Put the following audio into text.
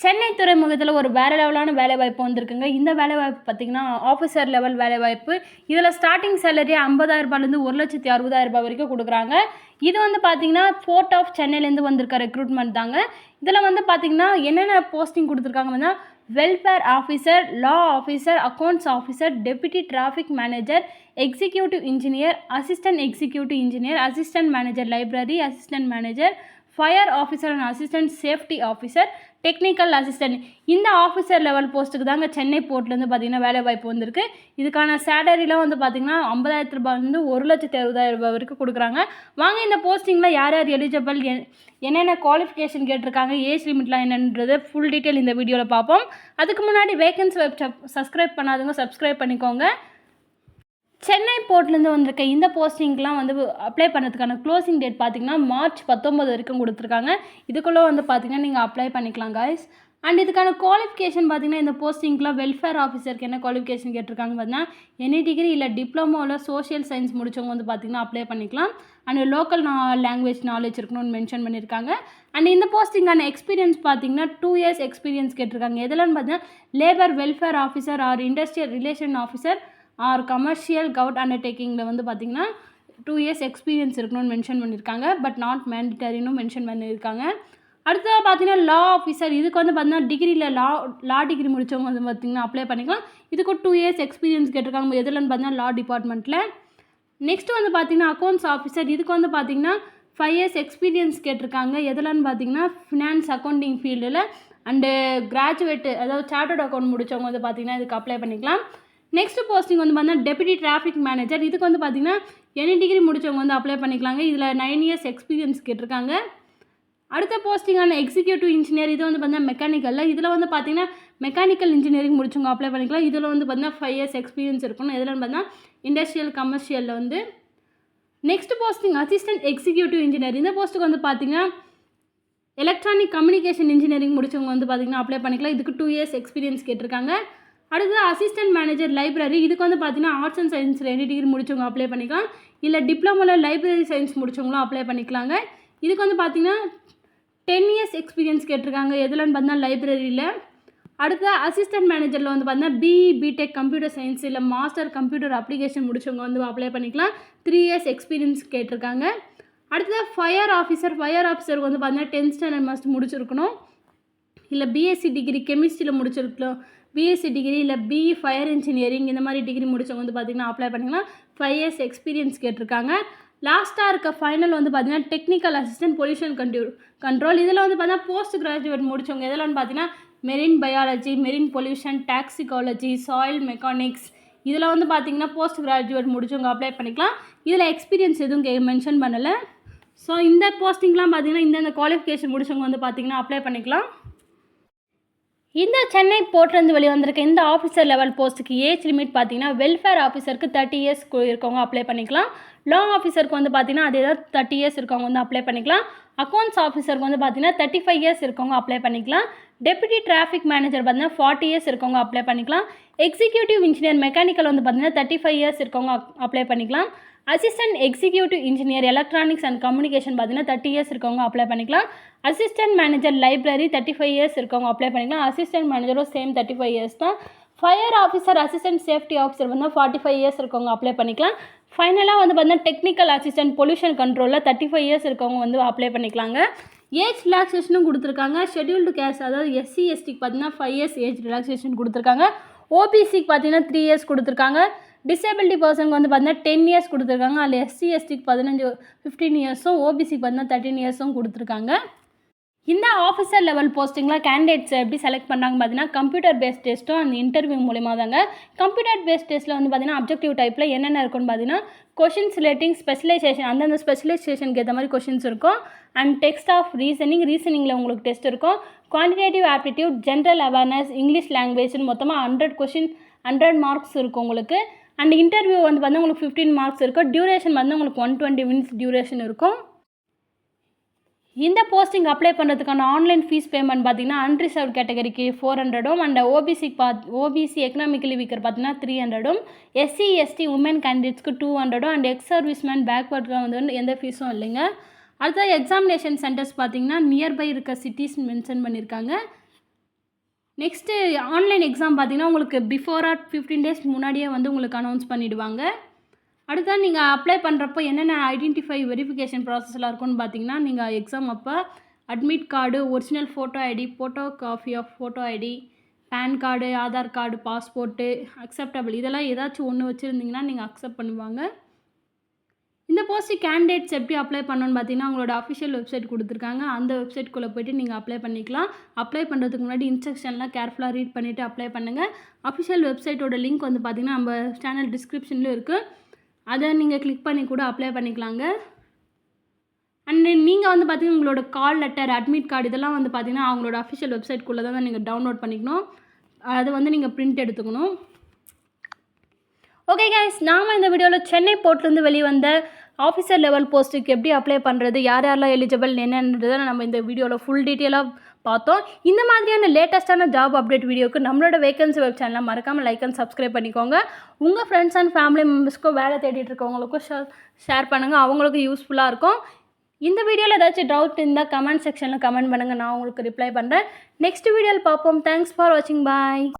சென்னை துறைமுகத்தில் ஒரு வேறு லெவலான வேலைவாய்ப்பு வந்திருக்குங்க. இந்த வேலைவாய்ப்பு பார்த்திங்கன்னா ஆஃபீஸர் லெவல் வேலைவாய்ப்பு. இதில் ஸ்டார்டிங் சேலரி 50,000 1,60,000 வரைக்கும் கொடுக்குறாங்க. இது வந்து பார்த்திங்கன்னா போர்ட் ஆஃப் சென்னையிலேருந்து வந்திருக்க ரெக்ரூட்மெண்ட் தாங்க. இதில் வந்து பார்த்திங்கன்னா என்னென்ன போஸ்டிங் கொடுத்துருக்காங்கன்னா welfare officer, law officer, accounts officer, deputy traffic manager, executive engineer, assistant executive engineer, assistant manager library, assistant manager, fire officer and assistant safety officer, technical assistant. இந்த officer level போஸ்ட்டுக்கு தாங்க சென்னை போர்ட்லேருந்து பார்த்திங்கன்னா வேலை வாய்ப்பு வந்திருக்கு. இதுக்கான சேலரிலாம் வந்து பார்த்திங்கன்னா 50,000 1,60,000 வரைக்கும் கொடுக்குறாங்க. வாங்க இந்த போஸ்டிங்கில் யார் யார் எலிஜிபிள், என்னென்ன குவாலிஃபிகேஷன் கேட்டிருக்காங்க, ஏஜ் லிமிட்லாம் என்னன்றது ஃபுல் டீட்டெயில் இந்த வீடியோவில் பார்ப்போம். அதுக்கு முன்னாடி வேகன்சி வெப் சப்ஸ்கிரைப் பண்ணாதவங்க சப்ஸ்கிரைப் பண்ணிக்கோங்க. சென்னை போர்ட்லேருந்து வந்திருக்க இந்த போஸ்டிங்லாம் வந்து அப்ளை பண்ணுறதுக்கான க்ளோசிங் டேட் பார்த்திங்கன்னா March 19 வரைக்கும் கொடுத்துருக்காங்க. இதுக்குள்ளே வந்து பார்த்திங்கன்னா நீங்கள் அப்ளை பண்ணிக்கலாம் காய்ஸ். அண்ட் இதுக்கான குவாலிஃபிகேஷன் பார்த்திங்கன்னா இந்த போஸ்டிங்லாம் வெல்ஃபேர் ஆஃபீஸருக்கு என்ன குவாலிஃபிகேஷன் கேட்டிருக்காங்க பார்த்தீங்கன்னா எனி டிகிரி இல்லை டிப்ளமோவில் சோஷியல் சயின்ஸ் முடித்தவங்க வந்து பார்த்திங்கன்னா அப்ளை பண்ணிக்கலாம். அண்ட் லோக்கல் லாங்குவேஜ் நாலேஜ் இருக்கணும்னு மென்ஷன் பண்ணியிருக்காங்க. அண்ட் இந்த போஸ்டிங்கான எக்ஸ்பீரியன்ஸ் பார்த்திங்கன்னா 2 years எக்ஸ்பீரியன்ஸ் கேட்டிருக்காங்க. எதுலன்னு பார்த்தீங்கன்னா labour welfare officer or industrial relation officer or commercial govt அண்டர்டேக்கிங்கில் வந்து பார்த்திங்கன்னா 2 years எக்ஸ்பீரியன்ஸ் இருக்கணும்னு மென்ஷன் பண்ணியிருக்காங்க. பட் நாட் மேண்டிட்டரின்னு மென்ஷன் பண்ணியிருக்காங்க. அடுத்ததாக பார்த்தீங்கன்னா லா ஆஃபீஸர், இதுக்கு வந்து பார்த்தீங்கன்னா டிகிரியில் லா டிகிரி முடித்தவங்க வந்து பார்த்திங்கன்னா அப்ளை பண்ணிக்கலாம். இதுக்கு 2 years எக்ஸ்பீரியன்ஸ் கேட்டிருக்காங்க. எதுலன்னு பார்த்தீங்கன்னா லா டிபார்ட்மெண்ட்டில். நெக்ஸ்ட்டு வந்து பார்த்திங்கன்னா அக்கௌண்ட்ஸ் ஆஃபீஸர், இதுக்கு வந்து பார்த்திங்கன்னா 5 years எக்ஸ்பீரியன்ஸ் கேட்டிருக்காங்க. எதுலன்னு பார்த்தீங்கன்னா ஃபினான்ஸ் அக்கௌண்டிங் ஃபீல்டில் அண்டு கிராஜுவேட்டு அதாவது சார்ட்டர்ட் அக்கௌண்ட் முடித்தவங்க வந்து பார்த்திங்கன்னா இதுக்கு அப்ளை பண்ணிக்கலாம். நெக்ஸ்ட் போஸ்டிங் வந்து பார்த்தீங்கன்னா டெப்யூட்டி டிராஃபிக் மேனேஜர், இதுக்கு வந்து பார்த்திங்கன்னா எனி டிகிரி முடித்தவங்க வந்து அப்ளை பண்ணிக்கலாங்க. இதில் 9 years எக்ஸ்பீரியன்ஸ் கேட்டிருக்காங்க. அடுத்த போஸ்டிங்கான எக்ஸிக்யூட்டிவ் இன்ஜினியர், இது வந்து பார்த்தீங்கன்னா மெக்கானிக்கலில். இதில் வந்து பார்த்திங்கன்னா மெக்கானிக்கல் இன்ஜினியரிங் முடிச்சவங்க அப்ளை பண்ணிக்கலாம். இதில் வந்து பார்த்திங்கன்னா 5 years எக்ஸ்பீரியன்ஸ் இருக்கணும். இதில் பார்த்தீங்கன்னா இண்டஸ்ட்ரியல் கமர்ஷியலில் வந்து. Next posting assistant executive engineer, இந்த போஸ்ட்டுக்கு வந்து பார்த்திங்கன்னா எலக்ட்ரானிக் கம்யூனிகேஷன் இன்ஜினியரிங் முடித்தவங்க வந்து பார்த்திங்கன்னா அப்ளை பண்ணிக்கலாம். இதுக்கு 2 years எக்ஸ்பீரியன்ஸ் கேட்டிருக்காங்க. அடுத்து அசிஸ்டன்ட் மேனேஜர் லைப்ரரி, இதுக்கு வந்து பார்த்திங்கன்னா ஆர்ட்ஸ் அண்ட் சயின்ஸில் எனி டிகிரி முடித்தவங்க அப்ளை பண்ணிக்கலாம். இல்லை டிப்ளமோவில் லைப்ரரி சயின்ஸ் முடித்தவங்களும் அப்ளை பண்ணிக்கலாங்க. இதுக்கு வந்து பார்த்திங்கன்னா 10 years எக்ஸ்பீரியன்ஸ் கேட்டிருக்காங்க. எதுலன்னு பார்த்தீங்கன்னா லைப்ரரியில். அடுத்த அசிஸ்டன்ட் மேனேஜரில் வந்து பார்த்தீங்கன்னா பிஇ பிடெக் கம்ப்யூட்டர் சயின்ஸ் இல்லை மாஸ்டர் கம்ப்யூட்டர் அப்ளிகேஷன் முடித்தவங்க வந்து அப்ளை பண்ணிக்கலாம். 3 years எக்ஸ்பீரியன்ஸ் கேட்டிருக்காங்க. அடுத்தது ஃபயர் ஆஃபீஸருக்கு வந்து பார்த்தீங்கன்னா 10th standard மஸ்ட் முடிச்சிருக்கணும். இல்லை பிஎஸ்சி டிகிரி கெமிஸ்ட்ரியில் முடிச்சிருக்கலாம். பிஎஸ்சி டிகிரி இல்லை பிஇ ஃபயர் இன்ஜினியரிங் இந்த மாதிரி டிகிரி முடித்தவங்க வந்து பார்த்திங்கன்னா அப்ளை பண்ணிக்கலாம். 5 years எக்ஸ்பீரியன்ஸ் கேட்டிருக்காங்க. லாஸ்ட்டாக இருக்க ஃபைனல் வந்து பார்த்திங்கன்னா டெக்னிக்கல் அசிஸ்டன்ட் பொல்யூஷன் கண்ட்ரோல், இதில் வந்து பார்த்தீங்கன்னா போஸ்ட் கிராஜுவேட் முடித்தவங்க எதில்னு பார்த்தீங்கன்னா marine biology, marine pollution, toxicology, soil mechanics, இதில் வந்து பார்த்திங்கன்னா போஸ்ட் கிராஜுவேட் முடித்தவங்க அப்ளை பண்ணிக்கலாம். இதில் எக்ஸ்பீரியன்ஸ் எதுவும் மென்ஷன் பண்ணலை. ஸோ இந்த போஸ்டிங்லாம் பார்த்திங்கன்னா இந்தந்த குவாலிஃபிகேஷன் முடித்தவங்க வந்து பார்த்திங்கன்னா அப்ளை பண்ணிக்கலாம். இந்த சென்னை போர்ட்லேருந்து வெளியே வந்திருக்க இந்த ஆஃபீஸர் லெவல் போஸ்ட்டுக்கு ஏஜ் லிமிட் பார்த்திங்கன்னா வெல்ஃபேர் ஆஃபீஸருக்கு 30 years இருக்கவங்க அப்ளை பண்ணிக்கலாம். லா ஆஃபீஸருக்கு வந்து பார்த்திங்கன்னா அதே தான் 30 years இருக்கவங்க வந்து அப்ளை பண்ணிக்கலாம். அக்கௌண்ட்ஸ் ஆஃபீஸருக்கு வந்து பார்த்திங்கன்னா 35 years இருக்கவங்க அப்ளை பண்ணிக்கலாம். டெப்யூட்டி டிராஃபிக் மேனேஜர் பார்த்திங்கன்னா 40 years இருக்கவங்க அப்ளை பண்ணிக்கலாம். எக்ஸிக்யூட்டிவ் இன்ஜினியர் மெக்கானிக்கல் வந்து பார்த்திங்கன்னா 35 years இருக்கவங்க அப்ளை பண்ணிக்கலாம். Assistant executive engineer electronics and communication பார்த்தீங்கன்னா 30 years இருக்கவங்க அப்ளை பண்ணிக்கலாம். அசிஸ்டன்ட் மேனேஜர் லைப்ரரி 35 years இருக்கவங்க அப்ளை பண்ணிக்கலாம். அசிஸ்டன்ட் மேனேஜரும் சேம் 35 years தான். Fire officer assistant safety officer வந்து 45 years இருக்கவங்க அப்ளை பண்ணிக்கலாம். ஃபைனலாக வந்து பார்த்தீங்கன்னா டெக்னிக்கல் அசிஸ்டன்ட் பொல்யூஷன் கண்ட்ரோலில் 35 years இருக்கவங்க வந்து அப்ளை பண்ணிக்கலாங்க. ஏஜ் ரிலாக்ஸேஷனும் கொடுத்துருக்காங்க. ஷெட்யூல்டு கேஸ்ட் அதாவது எஸ்சி எஸ்டிக்கு பார்த்தீங்கன்னா 5 years ஏஜ் ரிலாக்ஸேஷன் கொடுத்துருக்காங்க. ஓபிசிக்கு பார்த்தீங்கன்னா 3 years கொடுத்துருக்காங்க. டிசேபிலிட்டி பர்சனுக்கு வந்து பார்த்தீங்கன்னா 10 years கொடுத்துருக்காங்க. அதில் எஸ்சி எஸ்டிக்கு 15 yearsம் ஓபிசிக்கு பார்த்தீங்கன்னா 13 yearsம் கொடுத்துருக்காங்க. இந்த ஆஃபீஸர் லெவல் போஸ்டிங்கில் கேண்டிடேட்ஸ் எப்படி செலக்ட் பண்ணுறாங்க பார்த்தீங்கன்னா கம்ப்யூட்டர் பேஸ்ட் டெஸ்ட்டும் அந்த இன்டர்வியூ மூலிமா தாங்க. கம்ப்யூட்டர் பேஸ்ட் டெஸ்ட்டில் வந்து பார்த்தீங்கன்னா அப்ஜெக்டிவ் டைப்பில் என்னென்ன இருக்குன்னு பார்த்தீங்கன்னா கொஷின்ஸ் ரிலேட்டிங் ஸ்பெஷலைசேஷன், அந்தந்த ஸ்பெஷலைசேஷனுக்கு ஏற்ற மாதிரி கொஷின்ஸ் இருக்கும். அண்ட் டெக்ஸ்ட் ஆஃப் ரீசனிங்கில் உங்களுக்கு டெஸ்ட் இருக்கும். Quantitative aptitude, general awareness, English லாங்குவேஜ்னு மொத்தமாக 100 marks இருக்கும் உங்களுக்கு. அண்ட் இன்டர்வியூ வந்து பார்த்தீங்கன்னா உங்களுக்கு 15 marks இருக்கும். டியூரேஷன் வந்து உங்களுக்கு 120 minutes டியூரேஷன் இருக்கும். இந்த போஸ்டிங் அப்ளை பண்ணுறதுக்கான ஆன்லைன் ஃபீஸ் பேமெண்ட் பார்த்தீங்கன்னா அன்ரிசர்வ் கேட்டகரிக்கு 400 அண்ட் ஓபிசி எக்கனாமிக்கலி வீக்கர் பார்த்தீங்கன்னா 300, எஸ்சி எஸ்டி உமன் கேண்டிடேட்ஸ்க்கு 200 அண்ட் எக்ஸ் சர்வீஸ்மேன் பேக்வர்டுக்கு வந்து எந்த ஃபீஸும் இல்லைங்க. அடுத்த எக்ஸாமினேஷன் சென்டர்ஸ் பார்த்தீங்கன்னா நியர்பை இருக்க சிட்டிஸ் மென்ஷன் பண்ணியிருக்காங்க. நெக்ஸ்ட்டு ஆன்லைன் எக்ஸாம் பார்த்தீங்கன்னா உங்களுக்கு பிஃபோர் 15 டேஸ் முன்னாடியே வந்து உங்களுக்கு அனௌன்ஸ் பண்ணிவிடுவாங்க. அடுத்தது நீங்கள் அப்ளை பண்ணுறப்போ என்னென்ன ஐடென்டிஃபை வெரிஃபிகேஷன் ப்ராசஸ்லாம் இருக்குன்னு பார்த்தீங்கன்னா, நீங்கள் எக்ஸாம் அப்போ admit card, original photo ID, photo copy of photo ID, PAN card, Aadhaar card, passport, acceptable இதெல்லாம் ஏதாச்சும் ஒன்று வச்சுருந்தீங்கன்னா நீங்கள் அக்செப்ட் பண்ணுவாங்க. இந்த போஸ்ட்டு கேண்டிடேட்ஸ் எப்படி அப்ளை பண்ணணும்னு பார்த்தீங்கன்னா, உங்களோட அஃபிஷியல் வெப்சைட் கொடுத்துருக்காங்க. அந்த வெப்சைட்குள்ளே போய்ட்டு நீங்கள் அப்ளை பண்ணிக்கலாம். அப்ளை பண்ணுறதுக்கு முன்னாடி இன்ஸ்ட்ரக்ஷன்லாம் கேர்ஃபுல்லாக ரீட் பண்ணிவிட்டு அப்ளை பண்ணுங்கள். அஃபிஷியல் வெப்சைட்டோட லிங்க் வந்து பார்த்தீங்கன்னா நம்ம சேனல் டிஸ்கிரிப்ஷன்லேயும் இருக்குது. அதை நீங்கள் கிளிக் பண்ணி கூட அப்ளை பண்ணிக்கலாங்க. அண்ட் நீங்கள் வந்து பார்த்தீங்கன்னா உங்களோட கால் லெட்டர், அட்மிட் கார்டு இதெல்லாம் வந்து பார்த்தீங்கன்னா அவங்களோட அஃபிஷியல் வெப்சைட்குள்ளே தான் நீங்கள் டவுன்லோட் பண்ணிக்கணும். அதை வந்து நீங்கள் பிரிண்ட் எடுத்துக்கணும். ஓகே கைஸ், நாம் இந்த வீடியோவில் சென்னை போர்ட்லேருந்து வெளியே வந்த ஆஃபீஸர் லெவல் போஸ்ட்டுக்கு எப்படி அப்ளை பண்ணுறது, யாரெல்லாம் எலிஜிபிள் என்னன்றதை நம்ம இந்த வீடியோவில் ஃபுல் டீட்டெயிலாக பார்த்தோம். இந்த மாதிரியான லேட்டஸ்ட்டான ஜாப் அப்டேட் வீடியோக்கு நம்மளோட வேகன்சி வெப் சேனலை மறக்காமல் லைக் அண்ட் சப்ஸ்கிரைப் பண்ணிக்கோங்க. உங்கள் ஃப்ரெண்ட்ஸ் அண்ட் ஃபேமிலி மெம்பர்ஸ்க்கும் வேலை தேடிட்டு இருக்கவங்களுக்கும் ஷேர் பண்ணுங்கள், அவங்களுக்கும் யூஸ்ஃபுல்லாக இருக்கும். இந்த வீடியோவில் ஏதாச்சும் டவுட் இருந்தால் கமெண்ட் செக்ஷனில் கமெண்ட் பண்ணுங்கள், நான் உங்களுக்கு ரிப்ளை பண்ணுறேன். நெக்ஸ்ட் வீடியோவில் பார்ப்போம். தேங்க்ஸ் ஃபார் வாட்சிங். பாய்.